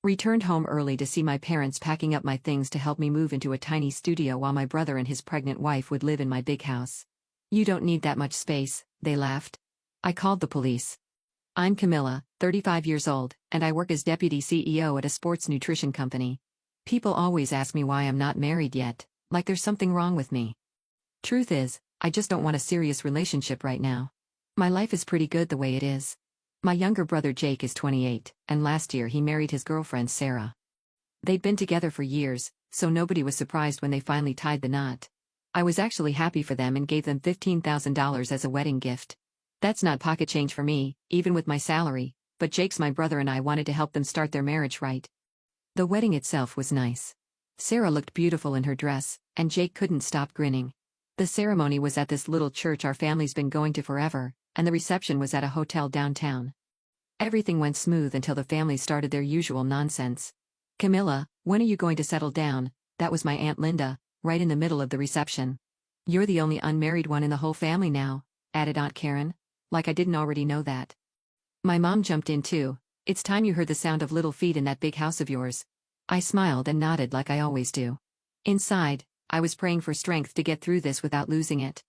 Returned home early to see my parents packing up my things to help me move into a tiny studio while my brother and his pregnant wife would live in my big house. "You don't need that much space," they laughed. I called the police. "I'm Camilla, 35 years old, and I work as deputy CEO at a sports nutrition company. People always ask me why I'm not married yet, like there's something wrong with me. Truth is, I just don't want a serious relationship right now. My life is pretty good the way it is." My younger brother Jake is 28, and last year he married his girlfriend Sarah. They'd been together for years, so nobody was surprised when they finally tied the knot. I was actually happy for them and gave them $15,000 as a wedding gift. That's not pocket change for me, even with my salary, but Jake's my brother and I wanted to help them start their marriage right. The wedding itself was nice. Sarah looked beautiful in her dress, and Jake couldn't stop grinning. The ceremony was at this little church our family's been going to forever, and the reception was at a hotel downtown. Everything went smooth until the family started their usual nonsense. "Camilla, when are you going to settle down?" That was my Aunt Linda, right in the middle of the reception. "You're the only unmarried one in the whole family now," added Aunt Karen, like I didn't already know that. My mom jumped in too. "It's time you heard the sound of little feet in that big house of yours." I smiled and nodded like I always do. Inside, I was praying for strength to get through this without losing it.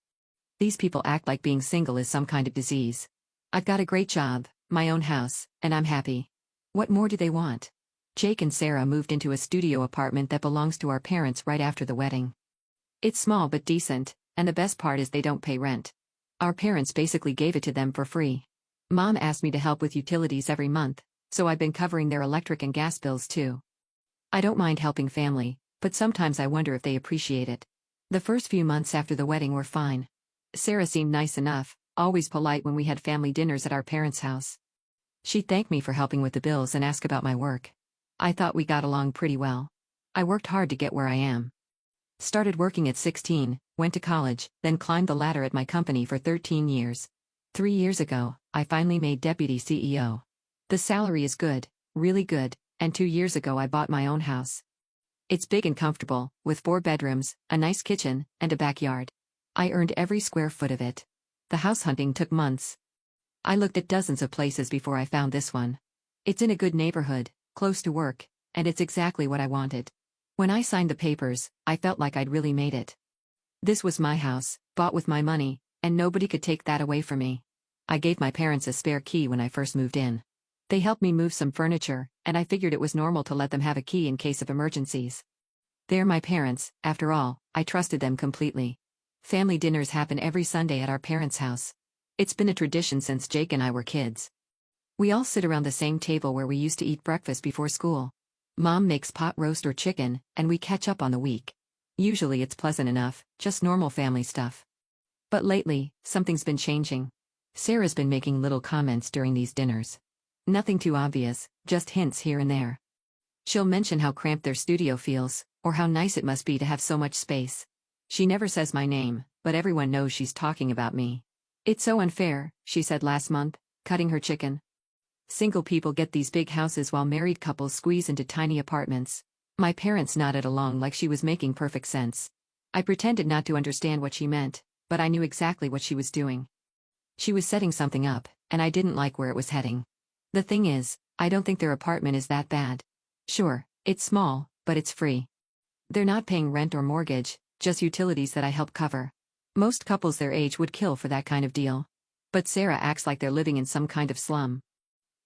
These people act like being single is some kind of disease. I've got a great job, my own house, and I'm happy. What more do they want? Jake and Sarah moved into a studio apartment that belongs to our parents right after the wedding. It's small but decent, and the best part is they don't pay rent. Our parents basically gave it to them for free. Mom asked me to help with utilities every month, so I've been covering their electric and gas bills too. I don't mind helping family, but sometimes I wonder if they appreciate it. The first few months after the wedding were fine. Sarah seemed nice enough, always polite when we had family dinners at our parents' house. She thanked me for helping with the bills and asked about my work. I thought we got along pretty well. I worked hard to get where I am. Started working at 16, went to college, then climbed the ladder at my company for 13 years. 3 years ago, I finally made deputy CEO. The salary is good, really good, and 2 years ago I bought my own house. It's big and comfortable, with 4 bedrooms, a nice kitchen, and a backyard. I earned every square foot of it. The house hunting took months. I looked at dozens of places before I found this one. It's in a good neighborhood, close to work, and it's exactly what I wanted. When I signed the papers, I felt like I'd really made it. This was my house, bought with my money, and nobody could take that away from me. I gave my parents a spare key when I first moved in. They helped me move some furniture, and I figured it was normal to let them have a key in case of emergencies. They're my parents, after all, I trusted them completely. Family dinners happen every Sunday at our parents' house. It's been a tradition since Jake and I were kids. We all sit around the same table where we used to eat breakfast before school. Mom makes pot roast or chicken, and we catch up on the week. Usually it's pleasant enough, just normal family stuff. But lately, something's been changing. Sarah's been making little comments during these dinners. Nothing too obvious, just hints here and there. She'll mention how cramped their studio feels, or how nice it must be to have so much space. She never says my name, but everyone knows she's talking about me. "It's so unfair," she said last month, cutting her chicken. "Single people get these big houses while married couples squeeze into tiny apartments." My parents nodded along like she was making perfect sense. I pretended not to understand what she meant, but I knew exactly what she was doing. She was setting something up, and I didn't like where it was heading. The thing is, I don't think their apartment is that bad. Sure, it's small, but it's free. They're not paying rent or mortgage, just utilities that I help cover. Most couples their age would kill for that kind of deal. But Sarah acts like they're living in some kind of slum.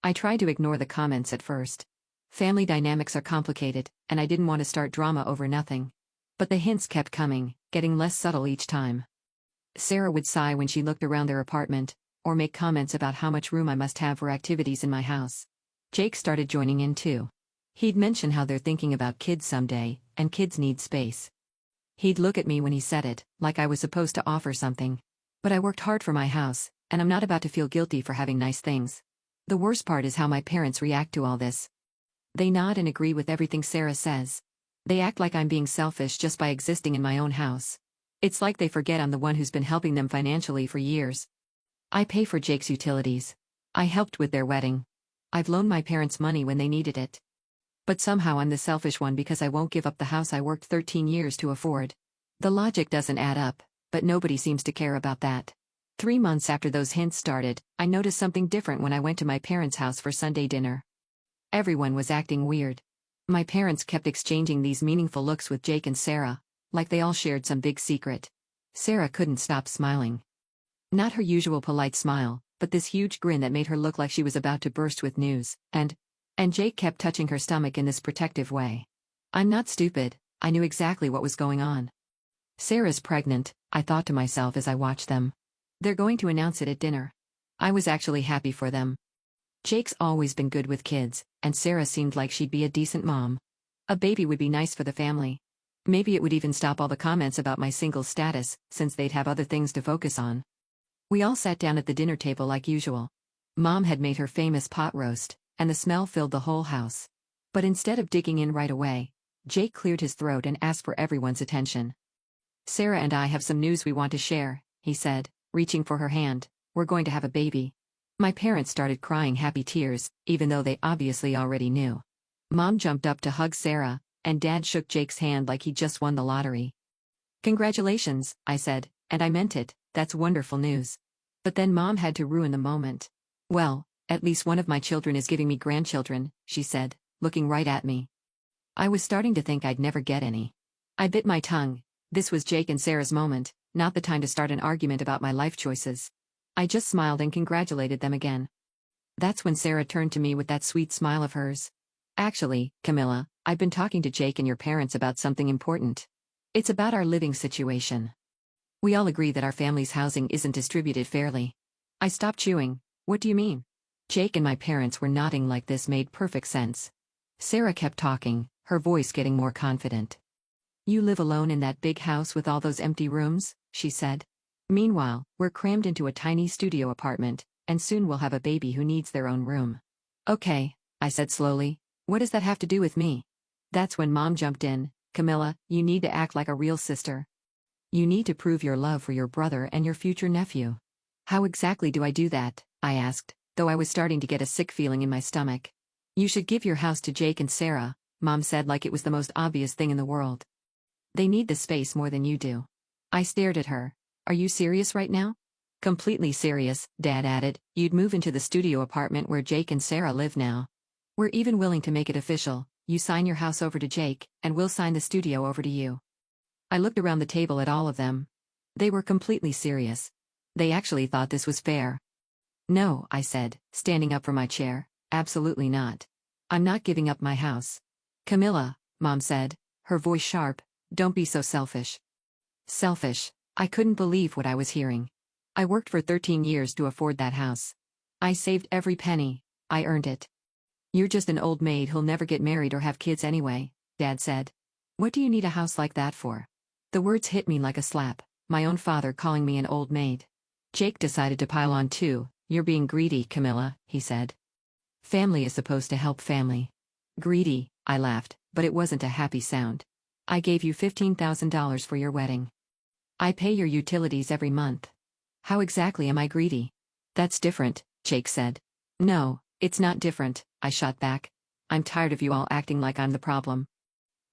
I tried to ignore the comments at first. Family dynamics are complicated, and I didn't want to start drama over nothing. But the hints kept coming, getting less subtle each time. Sarah would sigh when she looked around their apartment, or make comments about how much room I must have for activities in my house. Jake started joining in too. He'd mention how they're thinking about kids someday, and kids need space. He'd look at me when he said it, like I was supposed to offer something. But I worked hard for my house, and I'm not about to feel guilty for having nice things. The worst part is how my parents react to all this. They nod and agree with everything Sarah says. They act like I'm being selfish just by existing in my own house. It's like they forget I'm the one who's been helping them financially for years. I pay for Jake's utilities. I helped with their wedding. I've loaned my parents money when they needed it. But somehow I'm the selfish one because I won't give up the house I worked 13 years to afford. The logic doesn't add up, but nobody seems to care about that. 3 months after those hints started, I noticed something different when I went to my parents' house for Sunday dinner. Everyone was acting weird. My parents kept exchanging these meaningful looks with Jake and Sarah, like they all shared some big secret. Sarah couldn't stop smiling. Not her usual polite smile, but this huge grin that made her look like she was about to burst with news, and Jake kept touching her stomach in this protective way. I'm not stupid, I knew exactly what was going on. Sarah's pregnant, I thought to myself as I watched them. They're going to announce it at dinner. I was actually happy for them. Jake's always been good with kids, and Sarah seemed like she'd be a decent mom. A baby would be nice for the family. Maybe it would even stop all the comments about my single status, since they'd have other things to focus on. We all sat down at the dinner table like usual. Mom had made her famous pot roast, and the smell filled the whole house. But instead of digging in right away, Jake cleared his throat and asked for everyone's attention. Sarah and I have some news we want to share, he said, reaching for her hand. We're going to have a baby. My parents started crying happy tears, even though they obviously already knew. Mom jumped up to hug Sarah, and Dad shook Jake's hand like he just won the lottery. Congratulations, I said, and I meant it, that's wonderful news. But then Mom had to ruin the moment. Well, at least one of my children is giving me grandchildren, she said, looking right at me. I was starting to think I'd never get any. I bit my tongue. This was Jake and Sarah's moment, not the time to start an argument about my life choices. I just smiled and congratulated them again. That's when Sarah turned to me with that sweet smile of hers. Actually, Camilla, I've been talking to Jake and your parents about something important. It's about our living situation. We all agree that our family's housing isn't distributed fairly. I stopped chewing. What do you mean? Jake and my parents were nodding like this made perfect sense. Sarah kept talking, her voice getting more confident. You live alone in that big house with all those empty rooms, she said. Meanwhile, we're crammed into a tiny studio apartment, and soon we'll have a baby who needs their own room. Okay, I said slowly. What does that have to do with me? That's when Mom jumped in. Camilla, you need to act like a real sister. You need to prove your love for your brother and your future nephew. How exactly do I do that? I asked, though I was starting to get a sick feeling in my stomach. You should give your house to Jake and Sarah, Mom said like it was the most obvious thing in the world. They need the space more than you do. I stared at her. Are you serious right now? Completely serious, Dad added. You'd move into the studio apartment where Jake and Sarah live now. We're even willing to make it official. You sign your house over to Jake, and we'll sign the studio over to you. I looked around the table at all of them. They were completely serious. They actually thought this was fair. No, I said, standing up from my chair, absolutely not. I'm not giving up my house. Camilla, Mom said, her voice sharp, don't be so selfish. Selfish. I couldn't believe what I was hearing. I worked for 13 years to afford that house. I saved every penny. I earned it. You're just an old maid who'll never get married or have kids anyway, Dad said. What do you need a house like that for? The words hit me like a slap, my own father calling me an old maid. Jake decided to pile on too. You're being greedy, Camilla, he said. Family is supposed to help family. Greedy, I laughed, but it wasn't a happy sound. I gave you $15,000 for your wedding. I pay your utilities every month. How exactly am I greedy? That's different, Jake said. No, it's not different, I shot back. I'm tired of you all acting like I'm the problem.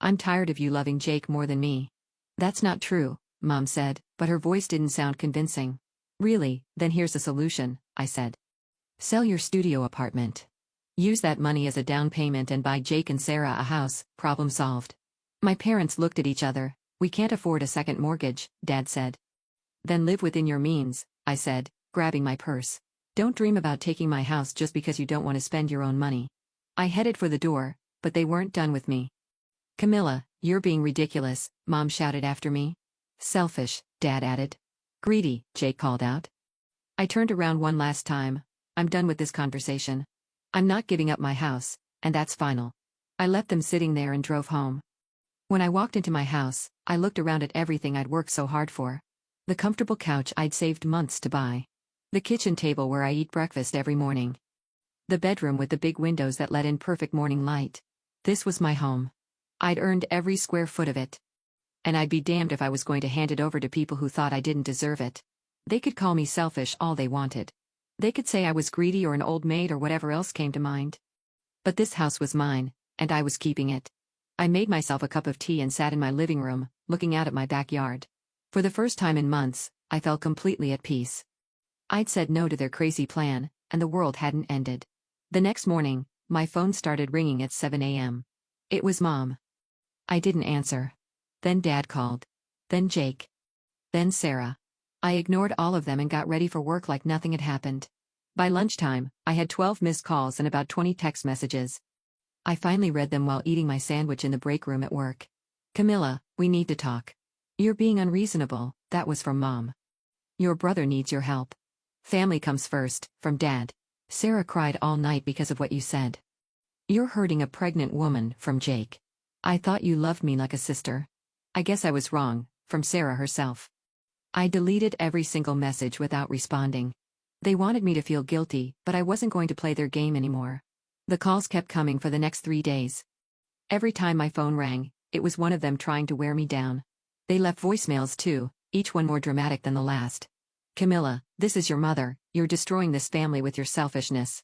I'm tired of you loving Jake more than me. That's not true, Mom said, but her voice didn't sound convincing. Really, then here's a solution, I said. Sell your studio apartment. Use that money as a down payment and buy Jake and Sarah a house, problem solved. My parents looked at each other. We can't afford a second mortgage, Dad said. Then live within your means, I said, grabbing my purse. Don't dream about taking my house just because you don't want to spend your own money. I headed for the door, but they weren't done with me. Camilla, you're being ridiculous, Mom shouted after me. Selfish, Dad added. Greedy, Jake called out. I turned around one last time. I'm done with this conversation. I'm not giving up my house, and that's final. I left them sitting there and drove home. When I walked into my house, I looked around at everything I'd worked so hard for. The comfortable couch I'd saved months to buy. The kitchen table where I eat breakfast every morning. The bedroom with the big windows that let in perfect morning light. This was my home. I'd earned every square foot of it. And I'd be damned if I was going to hand it over to people who thought I didn't deserve it. They could call me selfish all they wanted. They could say I was greedy or an old maid or whatever else came to mind. But this house was mine, and I was keeping it. I made myself a cup of tea and sat in my living room, looking out at my backyard. For the first time in months, I felt completely at peace. I'd said no to their crazy plan, and the world hadn't ended. The next morning, my phone started ringing at 7 a.m. It was Mom. I didn't answer. Then Dad called. Then Jake. Then Sarah. I ignored all of them and got ready for work like nothing had happened. By lunchtime, I had 12 missed calls and about 20 text messages. I finally read them while eating my sandwich in the break room at work. Camilla, we need to talk. You're being unreasonable, that was from Mom. Your brother needs your help. Family comes first, from Dad. Sarah cried all night because of what you said. You're hurting a pregnant woman, from Jake. I thought you loved me like a sister. I guess I was wrong, from Sarah herself. I deleted every single message without responding. They wanted me to feel guilty, but I wasn't going to play their game anymore. The calls kept coming for the next 3 days. Every time my phone rang, it was one of them trying to wear me down. They left voicemails too, each one more dramatic than the last. Camilla, this is your mother, you're destroying this family with your selfishness.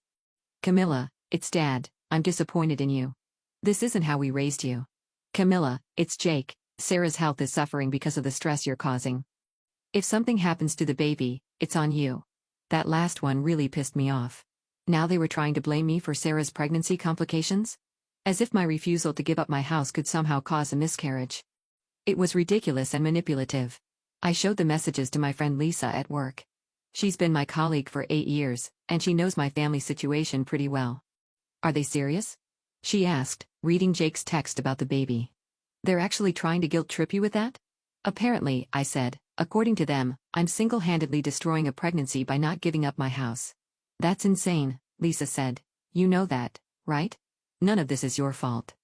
Camilla, it's Dad, I'm disappointed in you. This isn't how we raised you. Camilla, it's Jake, Sarah's health is suffering because of the stress you're causing. If something happens to the baby, it's on you. That last one really pissed me off. Now they were trying to blame me for Sarah's pregnancy complications? As if my refusal to give up my house could somehow cause a miscarriage. It was ridiculous and manipulative. I showed the messages to my friend Lisa at work. She's been my colleague for 8 years, and she knows my family situation pretty well. Are they serious? She asked, reading Jake's text about the baby. They're actually trying to guilt-trip you with that? Apparently, I said, according to them, I'm single-handedly destroying a pregnancy by not giving up my house. That's insane, Lisa said. You know that, right? None of this is your fault.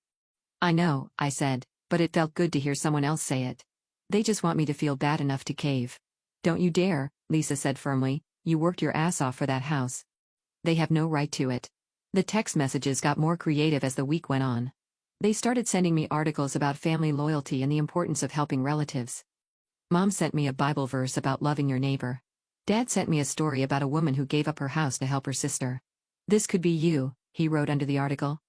I know, I said, but it felt good to hear someone else say it. They just want me to feel bad enough to cave. Don't you dare, Lisa said firmly, you worked your ass off for that house. They have no right to it. The text messages got more creative as the week went on. They started sending me articles about family loyalty and the importance of helping relatives. Mom sent me a Bible verse about loving your neighbor. Dad sent me a story about a woman who gave up her house to help her sister. This could be you, he wrote under the article.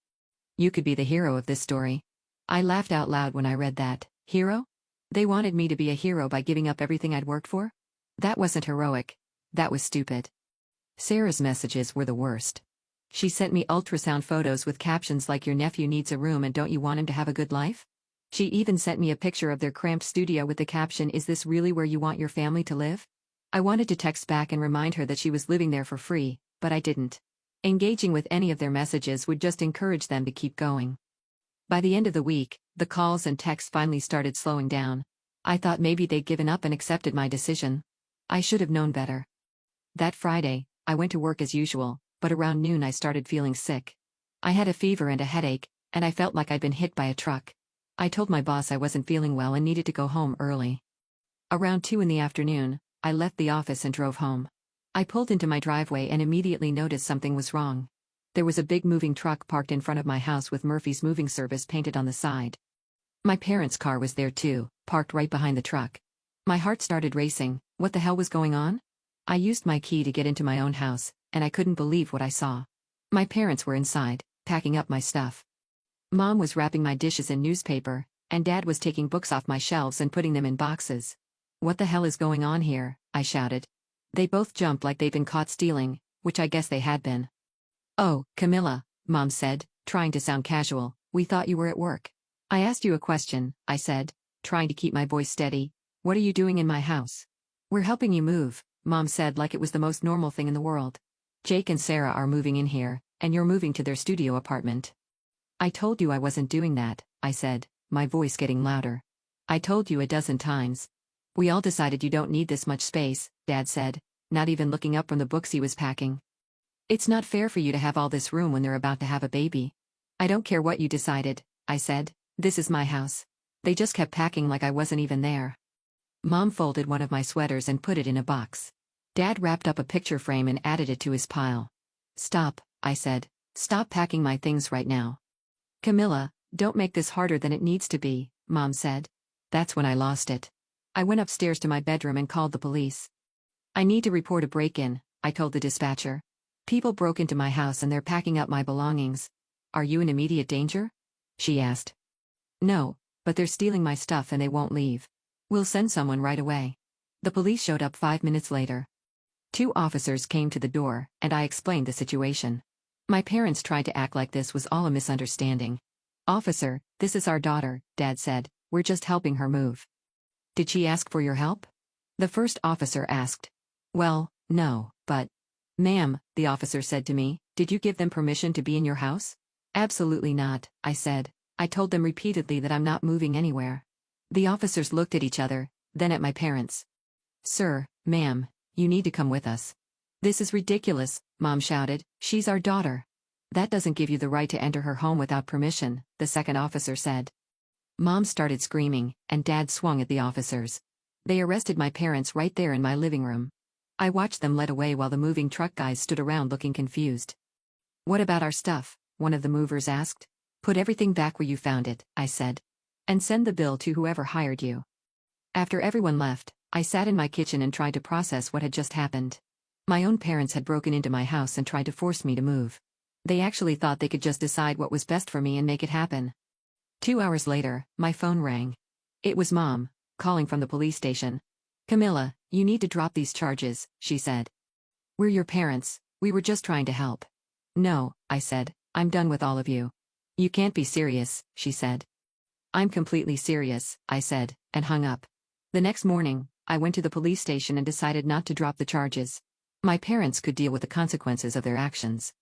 You could be the hero of this story. I laughed out loud when I read that. Hero? They wanted me to be a hero by giving up everything I'd worked for? That wasn't heroic. That was stupid. Sarah's messages were the worst. She sent me ultrasound photos with captions like your nephew needs a room and don't you want him to have a good life? She even sent me a picture of their cramped studio with the caption, is this really where you want your family to live? I wanted to text back and remind her that she was living there for free, but I didn't. Engaging with any of their messages would just encourage them to keep going. By the end of the week, the calls and texts finally started slowing down. I thought maybe they'd given up and accepted my decision. I should have known better. That Friday, I went to work as usual, but around noon I started feeling sick. I had a fever and a headache, and I felt like I'd been hit by a truck. I told my boss I wasn't feeling well and needed to go home early. Around 2 in the afternoon, I left the office and drove home. I pulled into my driveway and immediately noticed something was wrong. There was a big moving truck parked in front of my house with Murphy's Moving Service painted on the side. My parents' car was there too, parked right behind the truck. My heart started racing. What the hell was going on? I used my key to get into my own house, and I couldn't believe what I saw. My parents were inside, packing up my stuff. Mom was wrapping my dishes in newspaper, and Dad was taking books off my shelves and putting them in boxes. What the hell is going on here? I shouted. They both jumped like they'd been caught stealing, which I guess they had been. Oh, Camilla, Mom said, trying to sound casual, we thought you were at work. I asked you a question, I said, trying to keep my voice steady. What are you doing in my house? We're helping you move, Mom said like it was the most normal thing in the world. Jake and Sarah are moving in here, and you're moving to their studio apartment. I told you I wasn't doing that, I said, my voice getting louder. I told you a dozen times. We all decided you don't need this much space, Dad said, not even looking up from the books he was packing. It's not fair for you to have all this room when they're about to have a baby. I don't care what you decided, I said, this is my house. They just kept packing like I wasn't even there. Mom folded one of my sweaters and put it in a box. Dad wrapped up a picture frame and added it to his pile. Stop, I said, stop packing my things right now. Camilla, don't make this harder than it needs to be, Mom said. That's when I lost it. I went upstairs to my bedroom and called the police. I need to report a break-in, I told the dispatcher. People broke into my house and they're packing up my belongings. Are you in immediate danger? She asked. No, but they're stealing my stuff and they won't leave. We'll send someone right away. The police showed up 5 minutes later. 2 officers came to the door, and I explained the situation. My parents tried to act like this was all a misunderstanding. "Officer, this is our daughter," Dad said. "We're just helping her move." "Did she ask for your help?" the first officer asked. "Well, no, but..." "Ma'am," the officer said to me, "did you give them permission to be in your house?" "Absolutely not," I said. "I told them repeatedly that I'm not moving anywhere." The officers looked at each other, then at my parents. "Sir, ma'am, you need to come with us." "This is ridiculous," Mom shouted. "She's our daughter." "That doesn't give you the right to enter her home without permission," the second officer said. Mom started screaming, and Dad swung at the officers. They arrested my parents right there in my living room. I watched them led away while the moving truck guys stood around looking confused. "What about our stuff?" one of the movers asked. "Put everything back where you found it," I said. "And send the bill to whoever hired you." After everyone left, I sat in my kitchen and tried to process what had just happened. My own parents had broken into my house and tried to force me to move. They actually thought they could just decide what was best for me and make it happen. 2 hours later, my phone rang. It was Mom, calling from the police station. "Camilla, you need to drop these charges," she said. "We're your parents, we were just trying to help." "No," I said, "I'm done with all of you." "You can't be serious," she said. "I'm completely serious," I said, and hung up. The next morning, I went to the police station and decided not to drop the charges. My parents could deal with the consequences of their actions.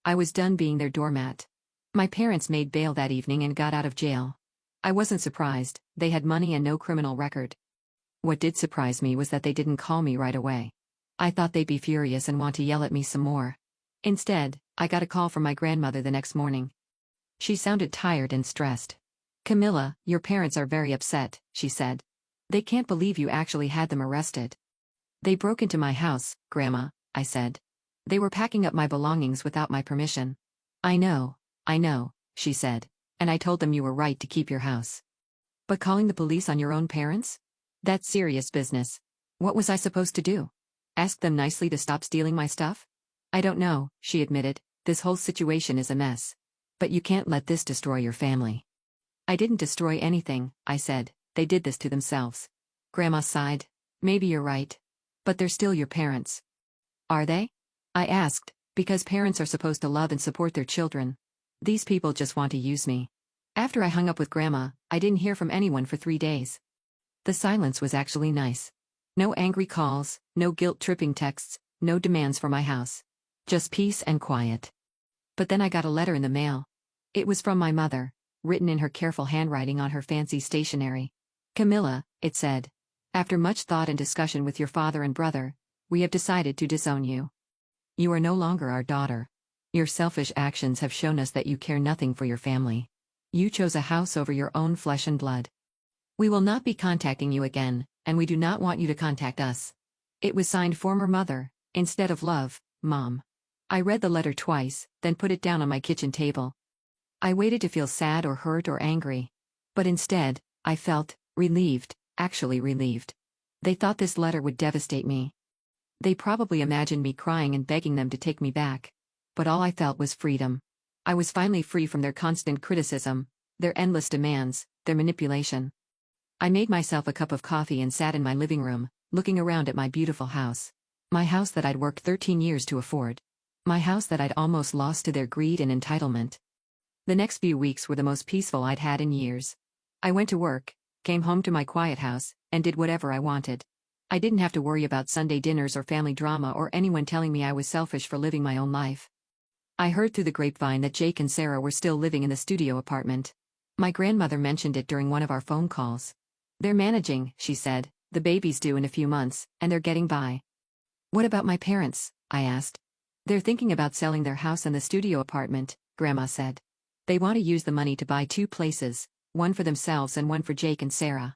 I was done being their doormat. My parents made bail that evening and got out of jail. I wasn't surprised, they had money and no criminal record. What did surprise me was that they didn't call me right away. I thought they'd be furious and want to yell at me some more. Instead, I got a call from my grandmother the next morning. She sounded tired and stressed. "Camilla, your parents are very upset," she said. "They can't believe you actually had them arrested." "They broke into my house, Grandma," I said. "They were packing up my belongings without my permission." I know, she said. "And I told them you were right to keep your house." "But calling the police on your own parents? That's serious business. What was I supposed to do? Ask them nicely to stop stealing my stuff?" "I don't know," she admitted. "This whole situation is a mess. But you can't let this destroy your family." "I didn't destroy anything," I said. "They did this to themselves." Grandma sighed. "Maybe you're right. But they're still your parents." "Are they?" I asked, because parents are supposed to love and support their children. These people just want to use me. After I hung up with Grandma, I didn't hear from anyone for 3 days. The silence was actually nice. No angry calls, no guilt-tripping texts, no demands for my house. Just peace and quiet. But then I got a letter in the mail. It was from my mother, written in her careful handwriting on her fancy stationery. "Camilla," it said. "After much thought and discussion with your father and brother, we have decided to disown you. You are no longer our daughter. Your selfish actions have shown us that you care nothing for your family. You chose a house over your own flesh and blood. We will not be contacting you again, and we do not want you to contact us." It was signed former mother, instead of love, Mom. I read the letter twice, then put it down on my kitchen table. I waited to feel sad or hurt or angry. But instead, I felt relieved, actually relieved. They thought this letter would devastate me. They probably imagined me crying and begging them to take me back. But all I felt was freedom. I was finally free from their constant criticism, their endless demands, their manipulation. I made myself a cup of coffee and sat in my living room, looking around at my beautiful house. My house that I'd worked 13 years to afford. My house that I'd almost lost to their greed and entitlement. The next few weeks were the most peaceful I'd had in years. I went to work, came home to my quiet house, and did whatever I wanted. I didn't have to worry about Sunday dinners or family drama or anyone telling me I was selfish for living my own life. I heard through the grapevine that Jake and Sarah were still living in the studio apartment. My grandmother mentioned it during one of our phone calls. "They're managing," she said. "The baby's due in a few months, and they're getting by." "What about my parents?" I asked. "They're thinking about selling their house and the studio apartment," Grandma said. "They want to use the money to buy 2 places, one for themselves and one for Jake and Sarah."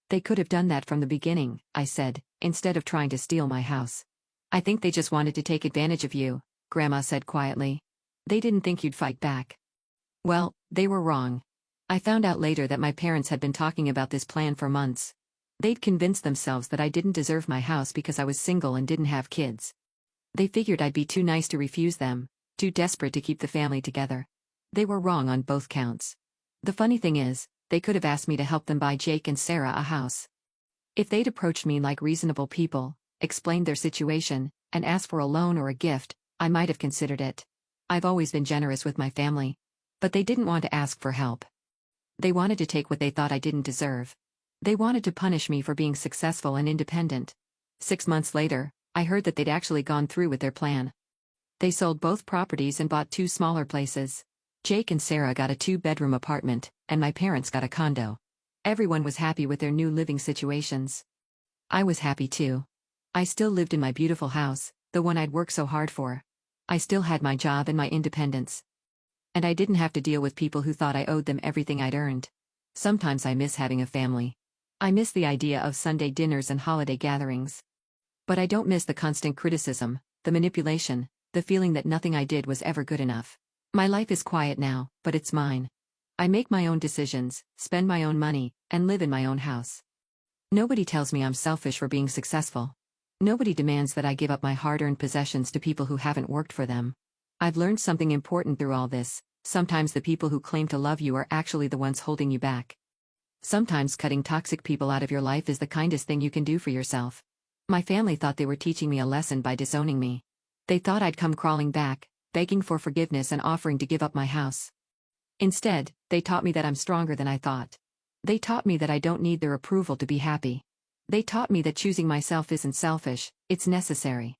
"They could have done that from the beginning," I said, "instead of trying to steal my house." "I think they just wanted to take advantage of you," Grandma said quietly. "They didn't think you'd fight back." Well, they were wrong. I found out later that my parents had been talking about this plan for months. They'd convinced themselves that I didn't deserve my house because I was single and didn't have kids. They figured I'd be too nice to refuse them, too desperate to keep the family together. They were wrong on both counts. The funny thing is, they could have asked me to help them buy Jake and Sarah a house. If they'd approached me like reasonable people, explained their situation, and asked for a loan or a gift, I might have considered it. I've always been generous with my family. But they didn't want to ask for help. They wanted to take what they thought I didn't deserve. They wanted to punish me for being successful and independent. 6 months later, I heard that they'd actually gone through with their plan. They sold both properties and bought 2 smaller places. Jake and Sarah got a 2-bedroom apartment, and my parents got a condo. Everyone was happy with their new living situations. I was happy too. I still lived in my beautiful house, the one I'd worked so hard for. I still had my job and my independence. And I didn't have to deal with people who thought I owed them everything I'd earned. Sometimes I miss having a family. I miss the idea of Sunday dinners and holiday gatherings. But I don't miss the constant criticism, the manipulation, the feeling that nothing I did was ever good enough. My life is quiet now, but it's mine. I make my own decisions, spend my own money, and live in my own house. Nobody tells me I'm selfish for being successful. Nobody demands that I give up my hard-earned possessions to people who haven't worked for them. I've learned something important through all this. Sometimes the people who claim to love you are actually the ones holding you back. Sometimes cutting toxic people out of your life is the kindest thing you can do for yourself. My family thought they were teaching me a lesson by disowning me. They thought I'd come crawling back, begging for forgiveness and offering to give up my house. Instead, they taught me that I'm stronger than I thought. They taught me that I don't need their approval to be happy. They taught me that choosing myself isn't selfish, it's necessary.